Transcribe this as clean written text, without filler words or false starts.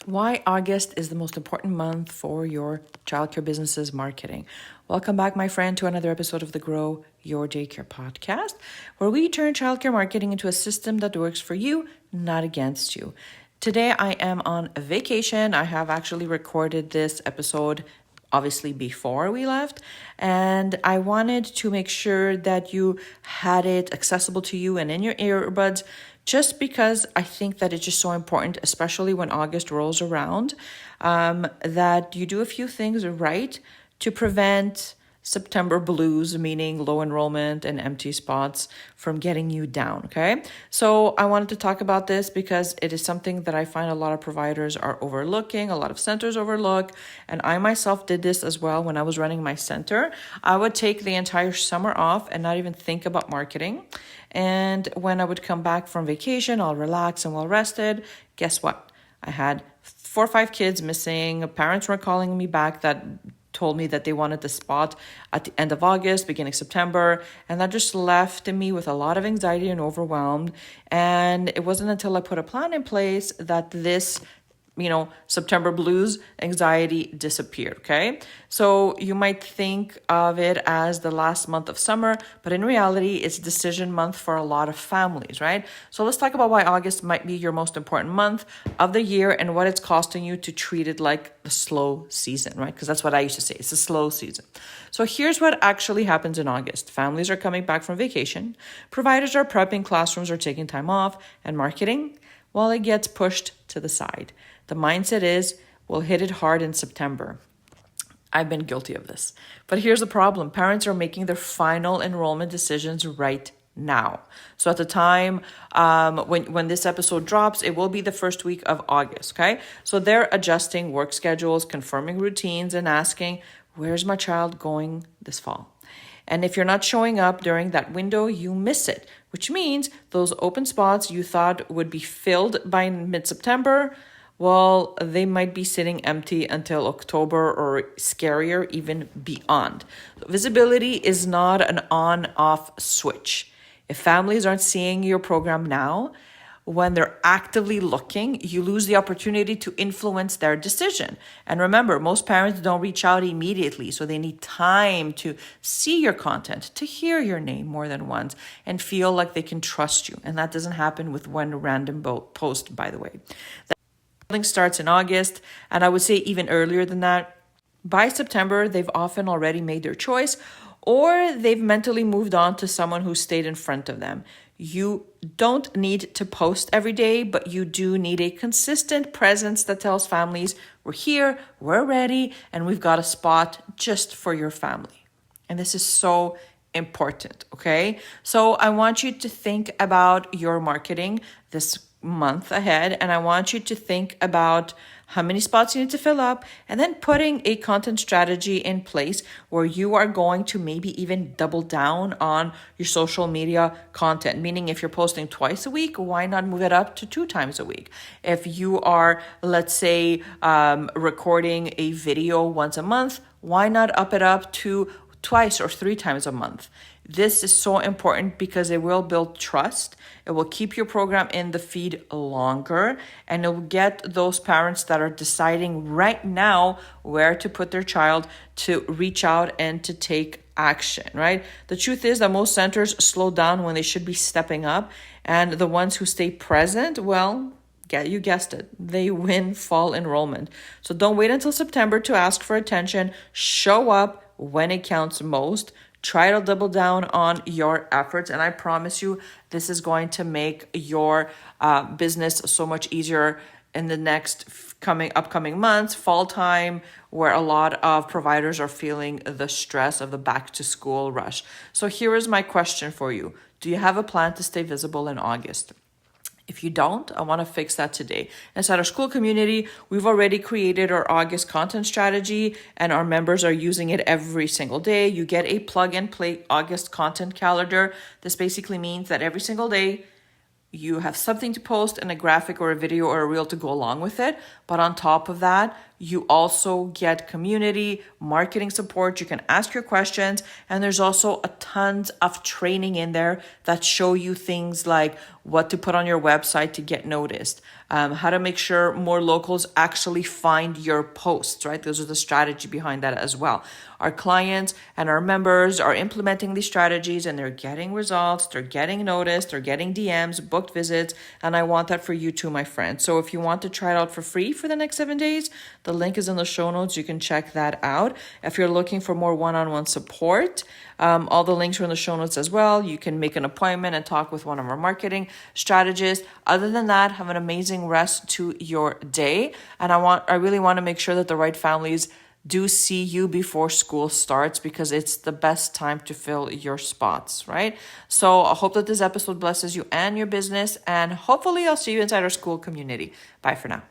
Why August is the most important month for your childcare business's marketing. Welcome back, my friend, to another episode of the Grow Your Daycare Podcast, where we turn childcare marketing into a system that works for you, not against you. Today, I am on a vacation. I have actually recorded this episode obviously before we left, and I wanted to make sure that you had it accessible to you and in your earbuds, just because I think that it's just so important, especially when August rolls around, that you do a few things right to prevent September blues, meaning low enrollment and empty spots, from getting you down, okay? So I wanted to talk about this because it is something that I find a lot of providers are overlooking, a lot of centers overlook, and I myself did this as well when I was running my center. I would take the entire summer off and not even think about marketing. And when I would come back from vacation, all relaxed and well rested, guess what? I had 4 or 5 kids missing. Parents were calling me back that told me that they wanted the spot at the end of August, beginning September, and that just left me with a lot of anxiety and overwhelmed. And it wasn't until I put a plan in place that this September blues, anxiety disappeared, okay? So you might think of it as the last month of summer, but in reality, it's decision month for a lot of families, right? So let's talk about why August might be your most important month of the year and what it's costing you to treat it like the slow season, right? Because that's what I used to say, it's a slow season. So here's what actually happens in August. Families are coming back from vacation, providers are prepping, classrooms are taking time off, and marketing, well, it gets pushed to the side. The mindset is, we'll hit it hard in September. I've been guilty of this. But here's the problem. Parents are making their final enrollment decisions right now. So at the time when this episode drops, it will be the first week of August, okay? So they're adjusting work schedules, confirming routines, and asking, where's my child going this fall? And if you're not showing up during that window, you miss it, which means those open spots you thought would be filled by mid-September, well, they might be sitting empty until October or scarier, even beyond. Visibility is not an on-off switch. If families aren't seeing your program now, when they're actively looking, you lose the opportunity to influence their decision. And remember, most parents don't reach out immediately, so they need time to see your content, to hear your name more than once, and feel like they can trust you. And that doesn't happen with one random post, by the way. Starts in August, and I would say even earlier than that. By September, they've often already made their choice, or they've mentally moved on to someone who stayed in front of them. You don't need to post every day, but you do need a consistent presence that tells families, we're here, we're ready, and we've got a spot just for your family. And this is so important, okay? So I want you to think about your marketing this month ahead, and I want you to think about how many spots you need to fill up, and then putting a content strategy in place where you are going to maybe even double down on your social media content. Meaning, if you're posting twice a week, why not move it up to 2 times a week? If you are, let's say, recording a video once a month, why not up it up to twice or 3 times a month? This is so important because it will build trust. It will keep your program in the feed longer, and it will get those parents that are deciding right now where to put their child to reach out and to take action, right? The truth is that most centers slow down when they should be stepping up, and the ones who stay present, well, you guessed it, they win fall enrollment. So don't wait until September to ask for attention. Show up when it counts most. Try to double down on your efforts, and I promise you this is going to make your business so much easier in the next upcoming months, fall time, where a lot of providers are feeling the stress of the back to school rush. So here is my question for you. Do you have a plan to stay visible in August? If you don't, I want to fix that today. Inside our school community, we've already created our August content strategy, and our members are using it every single day. You get a plug and play August content calendar. This basically means that every single day you have something to post and a graphic or a video or a reel to go along with it. But on top of that, You also get community marketing support. You can ask your questions, and there's also a tons of training in there that show you things like what to put on your website to get noticed, how to make sure more locals actually find your posts, right? Those are the strategy behind that as well. Our clients and our members are implementing these strategies and they're getting results, they're getting noticed, they're getting DMs, booked visits, and I want that for you too, my friend. So if you want to try it out for free for the next 7 days, the link is in the show notes. You can check that out. If you're looking for more one-on-one support, all the links are in the show notes as well. You can make an appointment and talk with one of our marketing strategists. Other than that, have an amazing rest to your day. And I really want to make sure that the right families do see you before school starts, because it's the best time to fill your spots, right? So I hope that this episode blesses you and your business, and hopefully I'll see you inside our school community. Bye for now.